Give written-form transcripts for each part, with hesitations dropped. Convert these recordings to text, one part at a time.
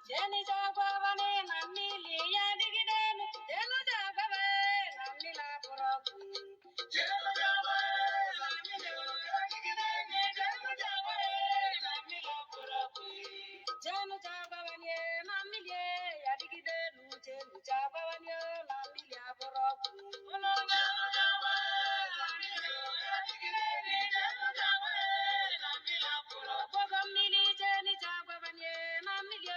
Jenny Jagabane, Namili, Yadigiden, Jello Jagabe, Namila Purapu. Jello Jagabe, Namila Yadigiden, Jello Jagabe, Namila Purapu. Jello Jagabane, Namili, Yadigiden, Jello Jagabane, Namila Purapu. Jello Jagabe, Namila Yadigiden, Jello Jagabe, Namila Purapu. Gamili, Jenny Jagabane, Namili.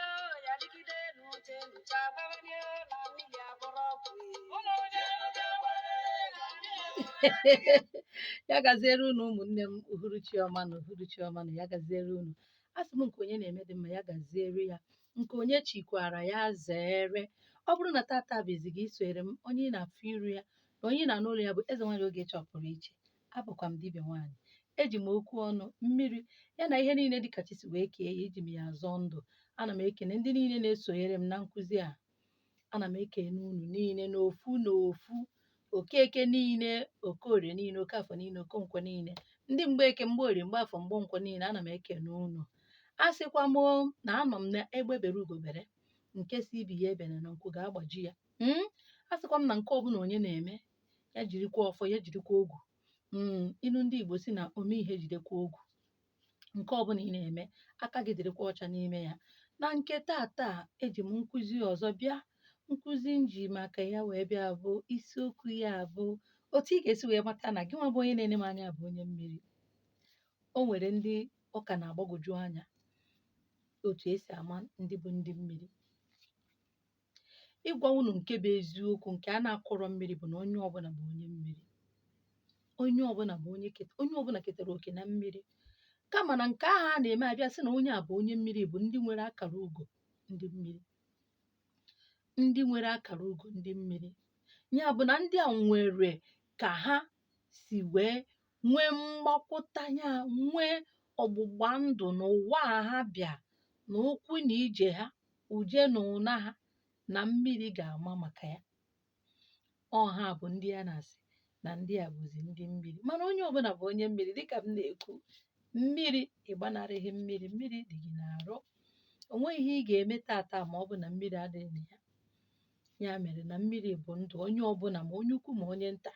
Ya gaziere unu ụmụnne m uhuruchi ọma na uhuruchi ọma na ya gaziere unu. Asị m nke onye na-eme dị mma ya gaziere ya, nke onye chikwara ya zere. Ọ bụrụ na tata bụzi gị isonyere m, onye ị na-afụ iru ya na onye ị na-anụ olu ya bụ eze nwaanyị oge chọpụrụ iche. Abụkwa m dibịa nwaanyị, eji m okwu ọnụ, mmiri ya na ihe niile dịka chi si wee kee ya, eji m ya azọ ndụ. Ana m ekene ndị niile na-esonyere m na nkụzi a. Ana m ekene unu niile n'ofu n'ofu, okeke niile, okorie niile, okafọ niile, okonkwo niile, ndị mgbeke, mgbeorie, mgbeafọ, mgbenkwọ niile. Ana m ekene unu. A sịkwa m na anọ m na egbe bere ugobere, nke si ibi ya ebene na nkwụ ga-agbaji ya. A sịkwa m na nke ọbụla onye na-eme ya jirikwa ọfọ, ya jirikwa ogwu. Ilu ndị Igbo si na ome ihe jidekwa ogwu. Nke ọbụla ị na-eme aka gị dịrịkwa ọcha n'ime ya. Na nke taa eji m nkụzi ọzọ bịa. Nkụzi nji maka ya wee bịa bụ isiokwu ya bụ otu ị ga-esi wee mata na gị nwa bụ onye na-ene m anya bụ onye mmiri. O nwere ndị ụka na-agbagwoju anya otu esi ama ndị bụ ndị mmiri. Ịgwa unu nke bụ eziokwu, nke a na-akọrọ mmiri bụ na onye ọbụla bụ onye mmiri. Onye ọbụla bụ onye ọbụla ketara oke na mmiri. Kama na nke ahụ a na-eme abịa sị na onye a bụ onye mmiri bụ ndị nwere akara ugo ndị mmiri. Ndị nwere akara ugo ndị mmiri ya bụ na ndị a nwere ka ha si wee nwee mgbakwụta, ya nwee ọgbụgba ndụ n'ụwa a ha bịa, na okwu na ije ha, uje na ụna ha, na mmiri ga-ama maka ya. Ha bụ ndị a na-asị na ndị a bụzi ndị mmiri. Mana onye ọbụla bụ onye mmiri. Dịka m na-ekwu, mmiri ịgbanarịghị mmiri. Mmiri dị gị n'arụ. O nweghị ihe ị ga-eme tata ma ọ bụ na mmiri adịghị na ya. Ya mere na mmiri bụ ndụ onye ọbụla, ma onye ukwu ma onye nta.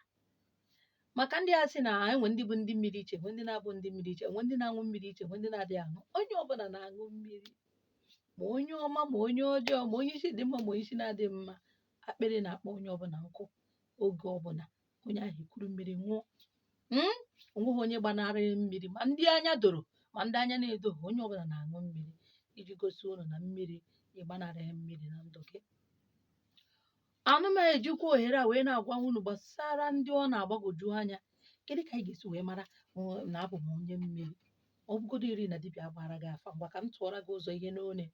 Maka ndị a sị na enwe ndị bụ ndị mmiri iche, enwe ndị na-abụ ndị mmiri iche, enwe ndị na-aṅụ mmiri iche, enwe ndị na-adịghị aṅụ. Onye ọbụla na-aṅụ mmiri, ma onye ọma ma onye ọjọọ, ma onye isi dị mma ma onye isi na-adịghị mma. Akpịrị na-akpọ onye ọbụla nkụ oge ọbụla. Onye ahụ ekuru mmiri nwụọ. Onweghị onye gbanarịrị mmiri, ma ndị anya doro ma ndị anya na-edoghị. Onye ọbụla na-aṅụ mmiri, iji gosi unu na mmiri ịgbanarịghị mmiri na ndụ gị. Anụ m ejikwa ohere a wee na-agwa unu gbasara ndị ọ na-agbagwoju anya. Kedu ka anyị ga-esi wee mara na abụ m onye mmiri? Ọ bụgodo iri na dibịa gbara gị afa, ngwa ka m tụọra gị ụzọ ihe n'one.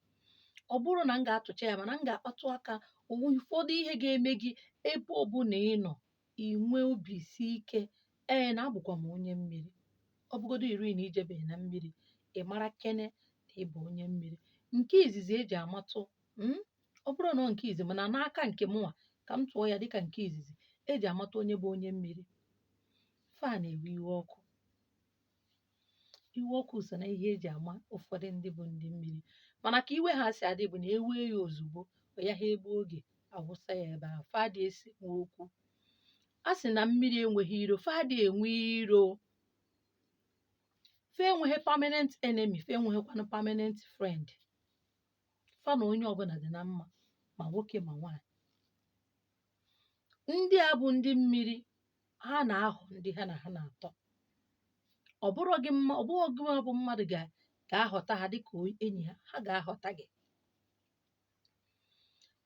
Ọ bụrụ na m ga-atụcha ya, mana m ga-akpatụ aka ụfọdụ ihe ga-eme gị ebe ọbụla ị nọ, inwe obi si ike, na abụkwa m onye mmiri. Ọ bụgodo iri na ijebeghị na mmiri, ị mara kene na ịbụ onye mmiri. Nke izizi eji amatụ, ọ bụrụ na nke izizi, mana n'aka nke mụnwa ka m tụọ ya dịka nke izizi eji amata onye bụ onye mmiri. Fa na-ewe iwe ọkụ. Iwe ọkụ so na ihe eji ama ụfọdụ ndị bụ ndị mmiri. Mana ka iwe ha si adị bụ na ewe ya ozugbo, ya ha egbu oge awụsa ya ebe ahụ. Fa dị esi nwe okwu. A sị na mmiri enweghị iro. Fa dị enwe iro. Fa enweghị permanent enemy. Fa enweghịkwanụ permanent friend. Fa na onye ọbụla dị na mma, ma nwoke ma nwaanyị. Ndị a bụ ndị mmiri, ha na-ahọ ndị ha na ha na-atọ. Ọ bụrụ gị mma, ọ bụghị gị bụ mmadụ ga-ahọta ha dịka enyi ha. Ha ga-ahọta gị.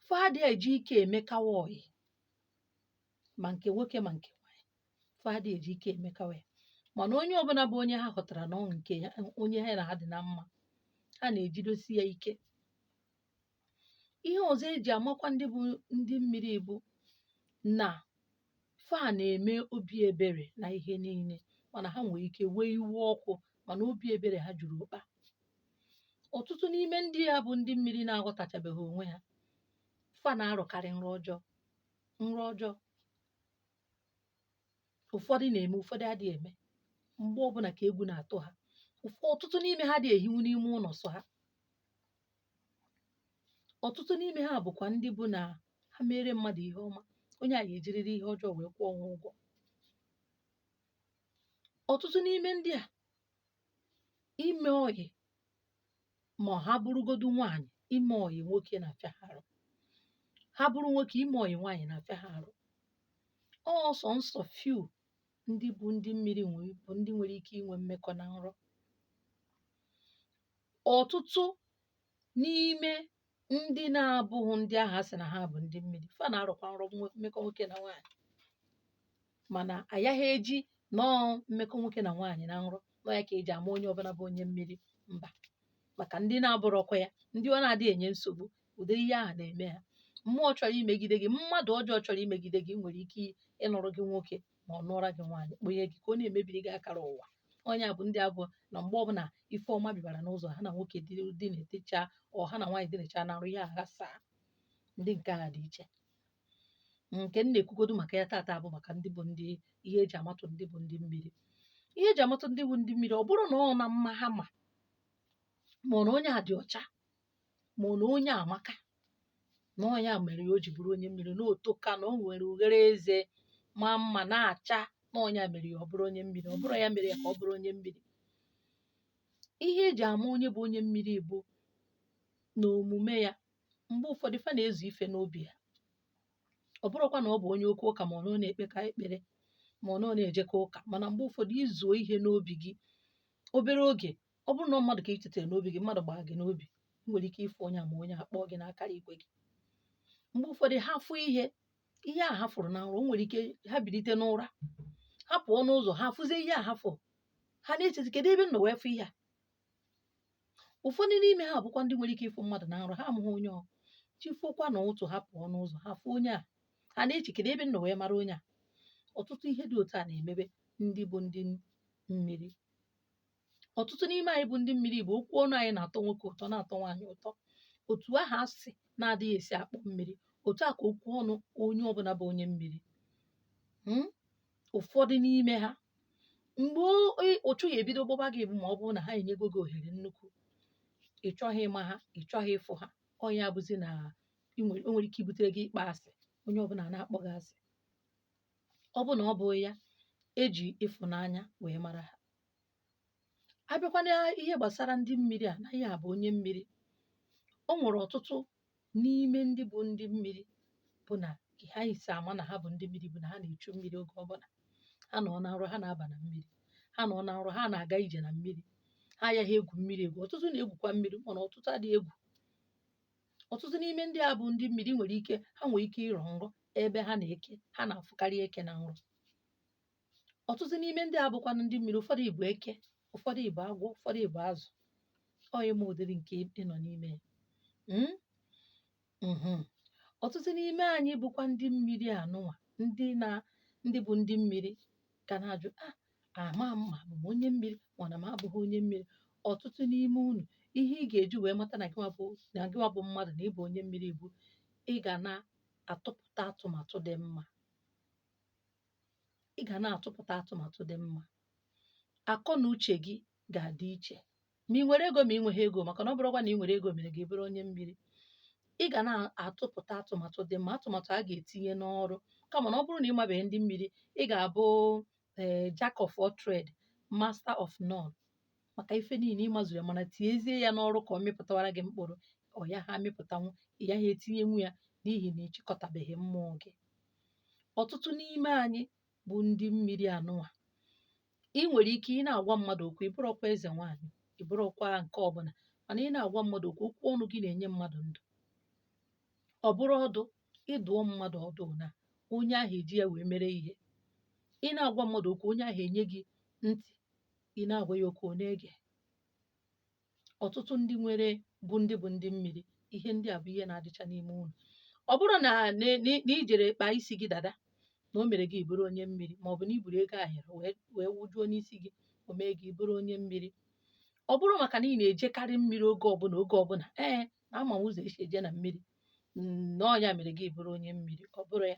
Fa dị eji ike emekawa ọyị, ma nke nwoke ma nke nwaanyị. Fa dị eji ike emekawa ya. Mana onye ọbụla bụ onye ha họtara na nke onye ha na ha dị na mma, ha na-ejidosi ya ike. Ihe ọzọ eji amakwa ndị bụ ndị mmiri bụ na fa na-eme obi ebere na ihe niile, mana ha nwere ike wee iwe ọkụ, mana obi ebere ha juru ụkpa. Ọtụtụ n'ime ndị ya bụ ndị mmiri na-aghọtachabeghị onwe ha. Fa na-arụkarị nrọ ọjọọ. Nrọ ọjọọ ụfọdụ na-eme, ụfọdụ adịghị eme. Mgbe ọbụla ka egwu na-atụ ha. Ọtụtụ n'ime ha dị ehiwu n'ime ụlọ sọ ha. ọtụtụ n'ime ha bụkwa ndị bụ na ha mere mmadụ ihe ọma, onye a ga-ejiriri ihe ọjọọ wee kwụọ ha ụgwọ. Ọtụtụ n'ime ndị a ime ọyị ma ha bụrụgodu nwaanyị, ime ọyị nwoke na-afịa ha arụ, ha bụrụ nwoke ime ọyị nwaanyị na-afịa ha arụ. Sọnsọ few ndị bụ ndị mmiri bụ ndị nwere ike inwe mmekọ na nrọ. Ọtụtụ n'ime ndị na-abụghị ndị ahụ a sị na ha bụ ndị mmiri, fa na-arọkwa nrọ mmekọ nwoke na nwaanyị, mana agaghị eji nọọ mmekọ nwoke na nwaanyị na nrọ nọ ya ka eji ama onye ọbụla bụ onye mmiri, mba. Maka ndị na-abụrọkwa ya, ndị ọ na-adịghị enye nsogbu, ụdịrị ihe ahụ na-eme ha. Mmụọ chọrọ imegide gị, mmadụ ọjọọ chọrọ imegide gị nwere ike ịnụrụ gị nwoke ma ọ nụọra gị nwaanyị, kponye gị ka ọ na-emebiri gị akara ụwa. Onye a bụ ndị abụọ na mgbe ọbụla ife ọma bịara n'ụzọ, ha na nwoke dị na-etecha ha na nwaanyị dịnecha na nrụ, ihe aghasaa. Ndị nke a dị iche. Nke m na-ekwugodu maka ya taata bụ maka ndị bụ ndị ihe eji amatụ ndị bụ ndị mmiri. Ihe eji amatụ ndị bụ ndị mmiri, ọ bụrụ na ọ na mma ha ma ọ na onye a dị ọcha, ma ọ na onye amaka, na onye a mere ya o ji bụrụ onye mmiri, na otoka, na o nwere ughere eze ma mma na-acha, na onye a mere ya ọ bụrụ onye mmiri, ọ bụrụ ya mere ya ka ọ bụrụ onye mmiri. Ihe eji ama onye bụ onye mmiri bụ na omume ya. Mgbe ụfọdụ fa na-ezu ife n'obi ya, ọ bụrụkwa na ọ bụ onye oke ụka ma ọ na ọ na-ekpeka ekpere ma ọ na ọ na-ejekọ ụka, mana mgbe ụfọdụ izuo ihe n'obi gị obere oge, ọ bụrụ na mmadụ ka ị chetara n'obi gị, mmadụ gbaa gị n'obi, ị nwere ike ịfụ onye a ma onye akpọ gị n'akara igwe gị. Mgbe ụfọdụ ha fụ ihe a ha fụrụ na nrọ, o nwere ike ha bilite n'ụra, ha pụọ n'ụzọ, ha fụzie ihe a ha fụrụ, ha na-echezi kedu ebe m nọ wee fụ ihe a. Ụfọdụ n'ime ha bụkwa ndị nwere ike ịfụ mmadụ na nrọ, ha amụghị onye ọ chifụkwa na ụtụ ha pụọ n'ụzọ, ha fụ onye a, ha na-eche kedu ebe m nọ wee mara onye a. Ọtụtụ ihe dị otu a na-emebe ndị bụ ndị mmiri. Ọtụtụ n'ime anyị bụ ndị mmiri bụ okwu ọnụ anyị na-atọ nwoke ụtọ, na-atọ nwaanyị ụtọ. Otu ahụ asị na-adịghị esi akpọ mmiri, otu a ka okwu ọnụ onye ọbụla bụ onye mmiri. Ụfọdụ n'ime ha, mgbe ụchụ ya ebido gbọba gị bụ ma ọ bụrụ na ha enyego gị ohere nnukwu, ị chọghị ịma ha, ị chọghị ịfụ ha. Ọ ya bụzi na o nwere ike ibutere gị ịkpa asị, onye ọbụla na-akpọ gị asị. Ọ bụ na ọ bụ ya eji ịfụnanya wee mara ha. Abịakwana ihe gbasara ndị mmiri a, na ya bụ onye mmiri, o nwere ọtụtụ n'ime ndị bụ ndị mmiri bụ na ha isi ama na ha bụ ndị mmiri bụ na ha na-echu mmiri oge ọbụla. Ha nọ na nrọ, ha na-aba na mmiri, ha nọ na nrọ, ha na-aga ije na mmiri, ha agaghị egwu mmiri egwu. Ọtụtụ na-egwukwa mmiri, mana ọtụtụ adịghị egwu. Ọtụtụ n'ime ndị a bụ ndị mmiri nwere ike ịrọ nrọ ebe ha na-eke, ha na-afụkarị eke na nrọ. Ọtụtụ n'ime ndị a bụkwa ndị mmiri, ụfọdụ bụ eke, ụfọdụ bụ agwọ, ụfọdụ bụ azụ. Ọ ịma ụdịrị nke ịnọ n'ime ya. Ọtụtụ n'ime anyị bụkwa ndị mmiri anụnwa, ndị bụ ndị mmiri ka na-ajụ ama mma bụ onye mmiri mana m abụghị onye mmiri. Ọtụtụ n'ime unu, ihe ị ga-eji wee mata na gịnwa bụ mmadụ na ịbụ onye mmiri bụ ị ga na-atụpụta atụmatụ dị mma. Ị ga na-atụpụta atụmatụ dị mma. Akọ na uche gị ga-adị iche ma ị nwere ego ma ị nweghị ego, maka na ọ bụrụkwa na ị nwere ego mere gị bụrụ onye mmiri. Ị ga na-atụpụta atụmatụ dị mma, atụmatụ a ga-etinye n'ọrụ. Kama na ọ bụrụ na ị mabeghị ndị mmiri, ị ga-abụ jack of all trade, master of none. Maka ife niile ịmazuru ya, mana tinyezie ya n'ọrụ ka ọ mịpụtawara gị mkpụrụ, ọ ya ha mịpụtanwu, ị gaghị etinyenwu ya n'ihi na ịchịkọtabeghị mmụọ gị. Ọtụtụ n'ime anyị bụ ndị mmiri anụnwa. Ị nwere ike ị na-agwa mmadụ okwu, ị bụrụkwa eze nwaanyị, ị bụrụkwa nke ọbụla, mana ị na-agwa mmadụ okwu, okwu ọnụ gị na-enye mmadụ ndụ. Ọ bụrụ ọdụ, ịdụọ mmadụ ọdụ na onye ahụ eji ya wee mere ihe. Ị na-agwa mmadụ okwu, onye ahụ enye gị ntị, ị na-agwa ya okwu, ọ na-ege. Ọtụtụ ndị bụ ndị mmiri, ihe ndị a bụ ihe na-adịcha n'ime unu. Ọ bụrụ na ijere kpaa isi gị dada, na o mere gị bụrụ onye mmiri, maọbụ na iburu ego ahịrị wee wujuo n'isi gị, o mee gị bụrụ onye mmiri. Ọ bụrụ maka na ị na-ejekarị mmiri oge ọbụla, na ama m ụzọ esi eje na mmiri, na ọnya mere gị bụrụ onye mmiri, ọ bụrụ ya.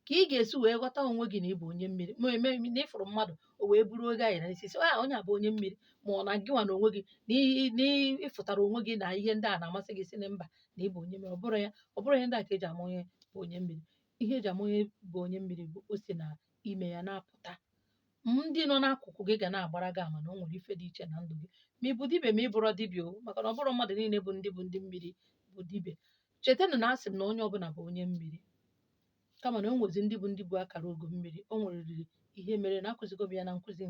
ka ị ga-esi wee ghọta onwe gị na ị bụ onye mmiri ma eme na ịfụrụ mmadụ o wee bụrụ oge anyị na isi onye a bụ onye mmiri ma ọ na gị nwa na onwe gị na ịfụtara onwe gị na ihe ndị a na-amasị gị si na mba na ị bụ onye mmiri ọ bụrụ ihe ndị a ka eji ama onye bụ onye mmiri. Ihe eji ama onye bụ onye mmiri bụ o si na ime ya na-apụta. Ndị nọ n'akụkụ gị ga na-agbara gị ama na o nwere ife dị iche na ndụ gị ma ị bụ dibịa ma ị bụrọ dibịa o maka na ọ bụrụ mmadụ niile bụ ndị mmiri bụ dibịa. Chetanụ na asị m na onye ọbụla bụ onye mmiri kama na o nwezi ndị bụ akara ogo mmiri. O nweriri ihe mere na akụzigo m ya na nkụzi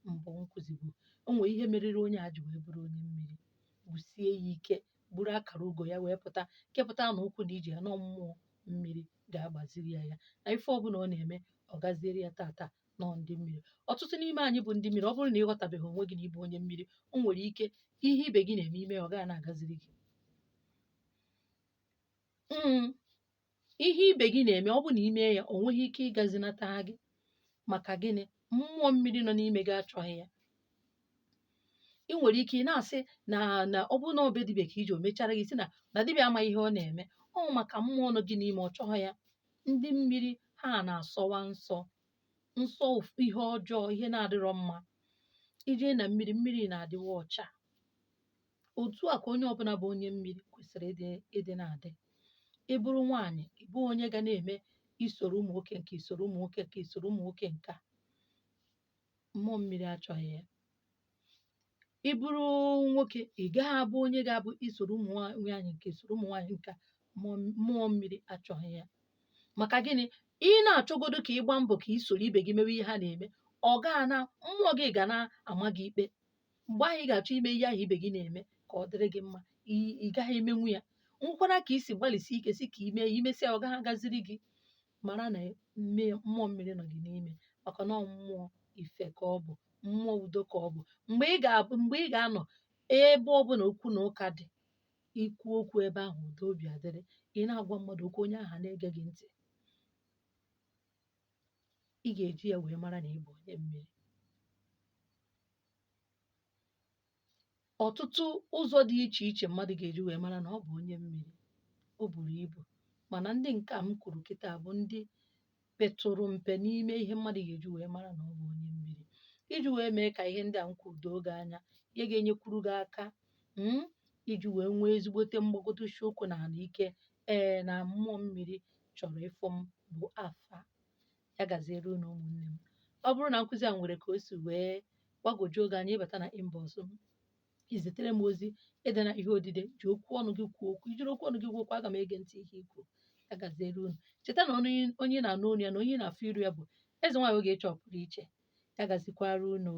mbụ nkụzibu. O nwere ihe meriri onye a ji wee bụrụ onye mmiri gbusie ya ike bụrụ akara ugo ya wee pụta kepụta na ụkwụ na ije ya na mmụọ mmiri ga-agbaziri ya na ife ọbụla ọ na-eme ọ gaziere ya tata nọ ndị mmiri. Ọtụtụ n'ime anyị bụ ndị mmiri ọ bụrụ na ịghọtabeghị onwe gị na ịbụ onye mmiri o nwere ike ihe ibe gị na-eme ime ọ gaghị na-agaziri gị. Ihe ibe gị na-eme ọ bụ na ime ya o nweghị ike ịgazinata gị maka gịnị mmụọ mmiri nọ n'ime gị achọghị ya. Ị nwere ike ị na-asị na ọ bụ na obe dibịa ka iji o mechara gị si na dibịa amaghị ihe ọ na-eme ọ maka mmụọ nọ gị n'ime ọ chọghị ya. Ndị mmiri ha na-asọwa nsọ ihe ọjọọ ihe na-adịrọ mma. Ije na mmiri na-adịwa ọcha. Otu a ka onye ọbụla bụ onye mmiri kwesịrị ịdị na-adị. Ị bụrụ nwaanyị ị bụ onye ga na-eme isoro ụmụ nwoke nke isoro ụmụ nwoke nke isoro ụmụ nwoke nka mmụọ mmiri achọghị ya. Ị bụrụ nwoke ị gaghị abụ onye ga-abụ isoro ụmụ nwaanyị nke isoro ụmụ nwaanyị nka mmụọ mmiri achọghị ya. Maka gịnị ị na-achọgodo ka ị gbaa mbọ ka isoro ibe gị mewe ihe ha na-eme ọ gaa na mmụọ gị ga na-ama gị ikpe. Mgbe ahụ ị ga-achọ ime ihe ahụ ibe gị na-eme ka ọ dịrị gị mma ị gaghị emenwu ya. Nkwara ka isi gbalịsi ike si ka ime imesịa ọ gaghị agaziri gị mara na mmụọ mmiri nọ gị n'ime maka na mmụọ ife ka ọ bụ mmụọ udo ka ọ bụ. Mgbe ị ga-anọ ebe ọbụla okwu na ụka dị ikwu okwu ebe ahụ udo obi adịrị ị na-agwa mmadụ okwu onye ahụ na-ege gị ntị ị ga-eji ya wee mara na ị bụ onye mmiri. Ọtụtụ ụzọ dị iche iche mmadụ ga-eji wee mara na ọ bụ onye mmiri o buru ibu mana ndị nke a m kwuru kịta bụ ndị petụrụ mpe n'ime ihe mmadụ ga-eji wee mara na ọ bụ onye mmiri iji wee mee ka ihe ndị a m kwuru doo gị anya ihe ga-enyekwuru gị aka iji wee nwee ezigbote mgbagodochi ụkwụ na ala ike na mmụọ mmiri chọrọ ịfụ m bụ afa. Ya gaziere unu ụmụnne m. Ọ bụrụ na nkụzi a nwere ka o si wee gbagwojuo oge anya ịbata na inbox m izitere m ozi edena ihe odide ji okwu ọnụ gị kwuo okwu ijiri okwu ọnụ gị kwuo okwu aga m ege ntị ihe ikwu. Ya gaziere unu. Cheta na onye na-anụ olu ya na onye na-afụ iru ya bụ eze nwaanyị Ogechi ọ pụrụ iche. Ya gazikwara unu.